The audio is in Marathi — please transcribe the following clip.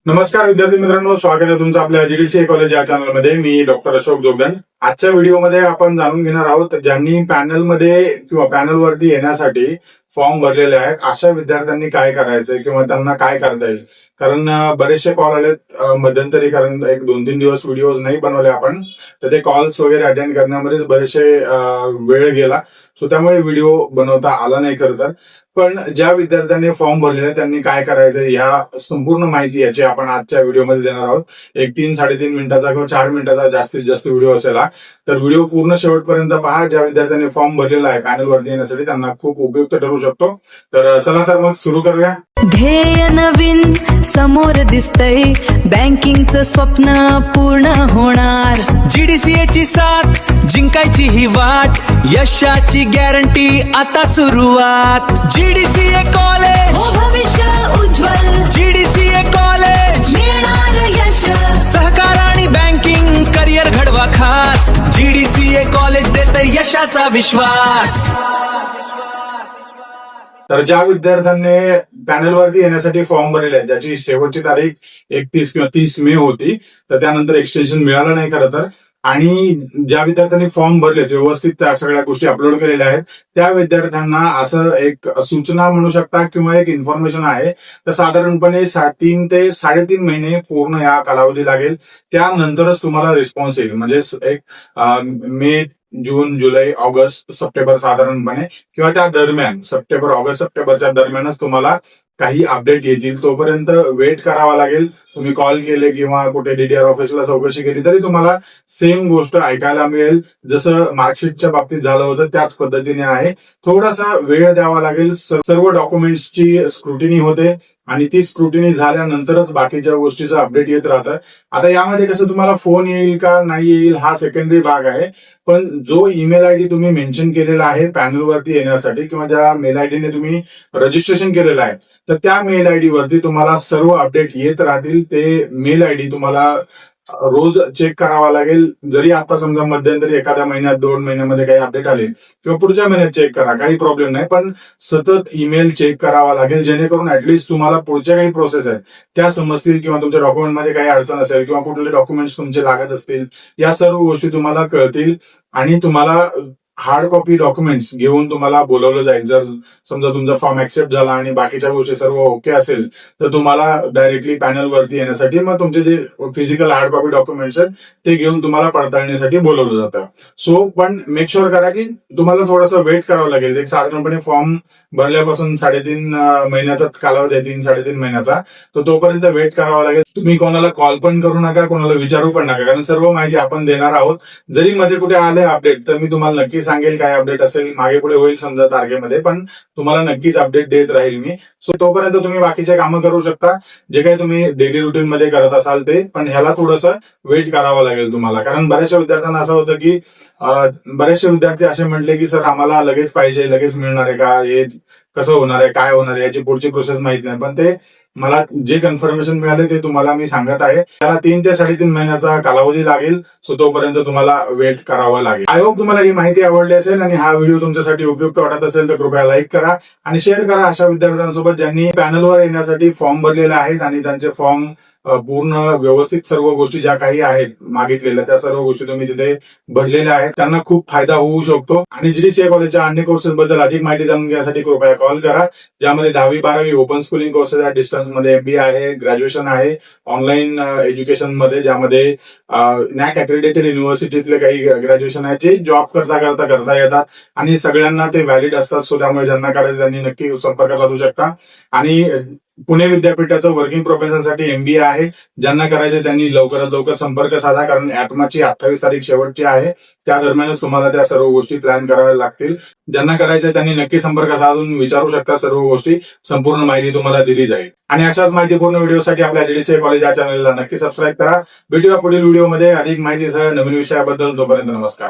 नमस्कार विद्यार्थी मित्रांनो, स्वागत आहे तुमचं आपल्या जीडीसीए कॉलेज या चॅनलमध्ये. मी डॉक्टर अशोक जोगदंड. आजच्या व्हिडिओमध्ये आपण जाणून घेणार आहोत ज्यांनी पॅनलमध्ये किंवा पॅनलवरती येण्यासाठी फॉर्म भरलेले आहेत अशा विद्यार्थ्यांनी काय करायचंय किंवा त्यांना काय करता येईल. कारण बरेचसे कॉल आलेत मध्यंतरी, कारण एक 2-3 दिवस व्हिडिओज नाही बनवले आपण, तर ते कॉल्स वगैरे अटेंड करण्यामध्येच बरेचसे वेळ गेला. सो त्यामुळे व्हिडिओ बनवता आला नाही खरं तर. पण ज्या विद्यार्थ्यांनी फॉर्म भरलेले त्यांनी काय करायचं ह्या संपूर्ण माहिती याची आपण आजच्या व्हिडिओमध्ये देणार आहोत. एक 3-3.5 मिनिटाचा किंवा 4 मिनिटाचा जास्तीत जास्त व्हिडिओ असेल हा. तर व्हिडिओ पूर्ण शेवटपर्यंत पहा. ज्या विद्यार्थ्यांनी फॉर्म भरलेला आहे पॅनलवरती येण्यासाठी त्यांना खूप उपयुक्त ठरू शकतो. तर चला तर मग सुरू करूया. ध्येय नवीन समोर दिसतंय, बँकिंगचं स्वप्न पूर्ण होणार. जीडीसीए ची साथ जिंकायची ही वाट, यशाची गॅरंटी आता सुरुवात. जीडीसीए कॉलेज हो भविष्य उज्ज्वल, जीडीसीए कॉलेज मिळणार यश. सहकार आणि बँकिंग करिअर घडवा खास. जीडीसीए कॉलेज देते यशाचा विश्वास. तर ज्या विद्यार्थ्यांनी पॅनलवरती येण्यासाठी फॉर्म भरलेले आहेत ज्याची शेवटची तारीख 31 किंवा 30 मे होती, तर त्यानंतर एक्सटेन्शन मिळालं नाही खरं तर. आणि ज्या विद्यार्थ्यांनी फॉर्म भरलेत व्यवस्थित त्या सगळ्या गोष्टी अपलोड केलेल्या आहेत त्या विद्यार्थ्यांना असं एक सूचना म्हणू शकता किंवा एक इन्फॉर्मेशन आहे. तर साधारणपणे 3 ते 3.5 महिने पूर्ण या कालावधी लागेल. त्यानंतरच तुम्हाला रिस्पॉन्स येईल. म्हणजे एक मे, जून, जुलै, ऑगस्ट, सप्टेंबर साधारणपणे किंवा त्या दरम्यान सप्टेंबर, ऑगस्ट, सप्टेंबरच्या दरम्यानच तुम्हाला काही अपडेट येतील. तोपर्यंत वेट करावा लागेल. तुम्ही कॉल केले किंवा कुठे डीडीआर ऑफिसला चौकशी केली तरी तुम्हाला सेम गोष्ट ऐकायला मिळेल. जसं मार्कशीटच्या बाबतीत झालं होतं त्याच पद्धतीने आहे. थोडासा वेळ द्यावा लागेल. सर्व डॉक्युमेंट्सची स्क्रुटिनी होते आणि ती स्क्रुटिनी झाल्यानंतरच बाकीच्या गोष्टीचं अपडेट येत राहतं. आता यामध्ये कसं तुम्हाला फोन येईल का नाही येईल हा सेकंडरी भाग आहे. पण जो ईमेल आयडी तुम्ही मेन्शन केलेला आहे पॅनलवरती येण्यासाठी किंवा ज्या मेल आयडीने तुम्ही रजिस्ट्रेशन केलेलं आहे, तर त्या मेल आयडी वरती तुम्हाला सर्व अपडेट येत राहतील. ते मेल आयडी तुम्हाला रोज चेक करावा लागेल. जरी आता समजा मध्यंतरी एखाद्या महिन्यात 2 महिन्यामध्ये काही अपडेट आले किंवा पुढच्या महिन्यात चेक करा, काही प्रॉब्लेम नाही. पण सतत ईमेल चेक करावा लागेल जेणेकरून ऍटलीस्ट तुम्हाला पुढच्या काही प्रोसेस आहेत त्या समजतील किंवा तुमच्या डॉक्युमेंटमध्ये काही अडचण असेल किंवा कुठले डॉक्युमेंट्स तुमचे लागत असतील या सर्व गोष्टी तुम्हाला कळतील. आणि तुम्हाला हार्ड कॉपी डॉक्युमेंट्स घेऊन तुम्हाला बोलवलं जाईल. जर समजा तुमचा फॉर्म ऍक्सेप्ट झाला आणि बाकीच्या गोष्टी सर्व ओके असेल तर तुम्हाला डायरेक्टली पॅनलवरती येण्यासाठी मग तुमचे जे फिजिकल हार्ड कॉपी डॉक्युमेंट्स आहेत ते घेऊन तुम्हाला पडताळणीसाठी बोलवलं जातं. सो पण मेक शुअर करा की तुम्हाला थोडंसं वेट करावं लागेल. एक साधारणपणे फॉर्म भरल्यापासून 3.5 महिन्याचा कालावधी आहे, 3-3.5 महिन्याचा. तर तोपर्यंत वेट करावा लागेल. तुम्ही कोणाला कॉल पण करू नका, कोणाला विचारू पण नका, कारण सर्व माहिती आपण देणार आहोत. जरी मध्ये कुठे आले अपडेट तर मी तुम्हाला नक्की सांगेल काय अपडेट असेल. मागे पुढे होईल समजा तारखेमध्ये, पण तुम्हाला नक्कीच अपडेट देत राहील मी. सो तोपर्यंत तुम्ही बाकीचे कामं करू शकता जे काही तुम्ही डेली रुटीन मध्ये करत असाल ते. पण ह्याला थोडंसं वेट करावं लागेल तुम्हाला. कारण बऱ्याचशा विद्यार्थ्यांना असं होतं की बरेचसे विद्यार्थी असे म्हटले की सर आम्हाला लगेच पाहिजे, लगेच मिळणार आहे का, हे कसं होणार आहे, काय होणार आहे, याची पुढची प्रोसेस माहित नाही. पण ते मला जे कन्फर्मेशन मिळाले ते तुम्हाला मी सांगत आहे. त्याला 3 ते 3.5 महिन्याचा कालावधी लागेल. सो तोपर्यंत तुम्हाला वेट करावं लागेल. आय होप तुम्हाला ही माहिती आवडली असेल आणि हा व्हिडिओ तुमच्यासाठी उपयुक्त वाटत असेल तर कृपया लाईक करा आणि शेअर करा अशा विद्यार्थ्यांसोबत ज्यांनी पॅनलवर येण्यासाठी फॉर्म भरलेले आहेत आणि त्यांचे फॉर्म पूर्ण व्यवस्थित सर्व गोष्टी ज्या काही आहेत मागितलेल्या त्या सर्व गोष्टी तुम्ही तिथे भरलेल्या आहेत. त्यांना खूप फायदा होऊ शकतो. आणि जीडीसीए कॉलेजच्या अन्य कोर्सेस बद्दल अधिक माहिती जाणून घेण्यासाठी कृपया कॉल करा. ज्यामध्ये 10वी-12वी ओपन स्कूलिंग कोर्सेस आहेत, डिस्टन्स मध्ये MBA आहे, ग्रॅज्युएशन आहे, ऑनलाईन एज्युकेशन मध्ये ज्यामध्ये नॅक अक्रेडिटेड युनिव्हर्सिटीतले काही ग्रॅज्युएशन आहे जे जॉब करता येतात आणि सगळ्यांना ते व्हॅलिड असतात. सो त्यामुळे ज्यांना करायचं त्यांनी नक्की संपर्क साधू शकता. आणि पुणे विद्यापीठाचं वर्किंग प्रोफेशनसाठी MBA आहे. ज्यांना करायचं त्यांनी लवकरात लवकर संपर्क साधा, कारण ऍटमाची 28 तारीख शेवटची आहे. त्या दरम्यानच तुम्हाला त्या सर्व गोष्टी प्लॅन कराव्या लागतील. ज्यांना करायचं त्यांनी नक्की संपर्क साधून विचारू शकता. सर्व गोष्टी संपूर्ण माहिती तुम्हाला दिली जाईल. आणि अशाच माहितीपूर्ण व्हिडिओसाठी आपल्या जीडीसीए कॉलेज या चॅनलला नक्की सबस्क्राईब करा. भेटूया पुढील व्हिडिओमध्ये अधिक माहितीसह नवीन विषयाबद्दल. तोपर्यंत नमस्कार.